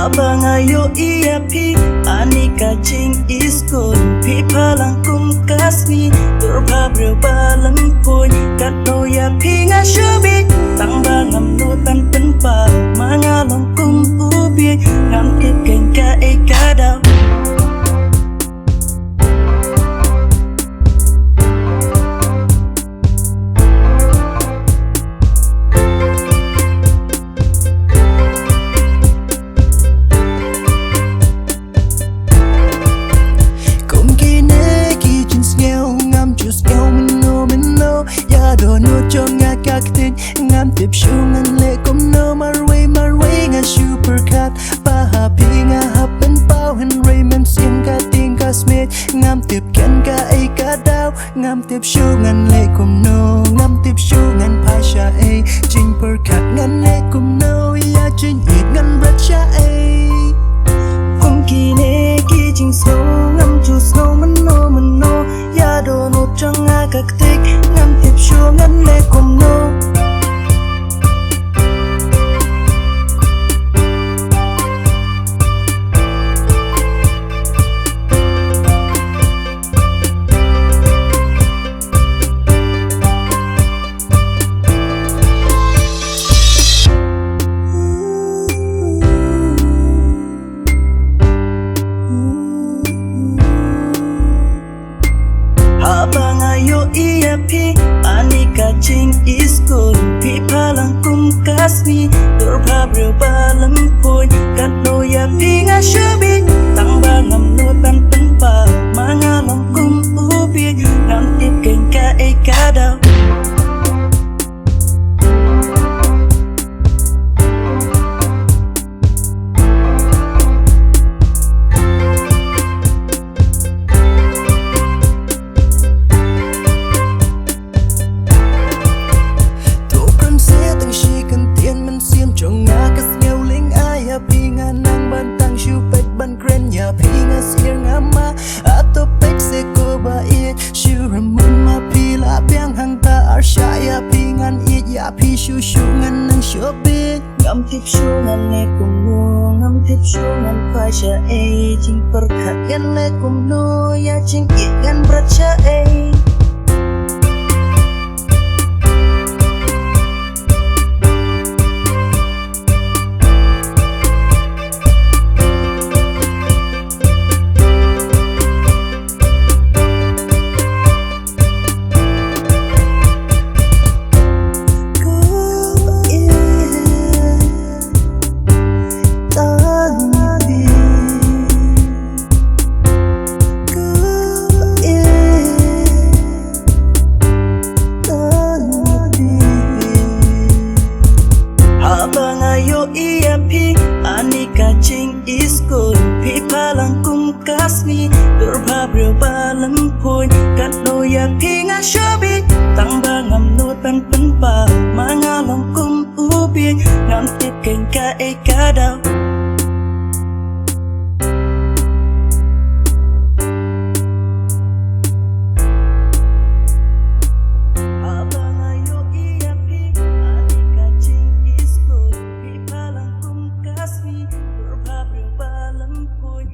Abang ayo iya pi Anika cing iskun Pi palang kum kasmi Turba berbalam pun Kat no ya pi ngasyubi Tang bangam nutan penpa Mangalong kum ubi Ngam ikeng ka ikadaw Ngam tiếp shu ngan lệ kom no marway nga super cat pa happy nga happen pau hen raymond sim ka ting ka smith ngam tiếp ken ka ai ka daw ngam tiếp shu ngan lệ kom no ngam tiếp shu ngan pa sha ai ching per cat ngan lệ kom no ya ching it ngan rat sha ai kum ki ne ki ching so ngam chu so man no ya do no chang nga ka tik ngam tiếp shu ngan lệ kom no Abang ayo iya pi Anika cing iskun Pi palang kum kasmi Turba berbalam pun Kat no ya pi ngasyubi Tang bangam nutan penpa Mangalong kum ubi Ngam ikeng ka ikadaw Trong nga kas nghèo lính ai ya pi nga nang ban tang shu pek ban kren ya pi nga sir nga ma ato pek se ko ba it shu ramun ma pi la piang hang ta ar sha ya pi ngan it ya pi shu ngan nang shu bi ngam tip shu ngan le kum no ngam tip shu ngan pa sha ai ching per khat gan le kum no ya ching it gan brat sha ai Abang ayo iya pi Anika cing iskun Pi palang kum kasmi Turba berbalam pun Kat no ya pi ngasyubi Tang bangam nutan penpa Mangalong kum ubi Ngam ikeng ka ikadaw Berbalam pun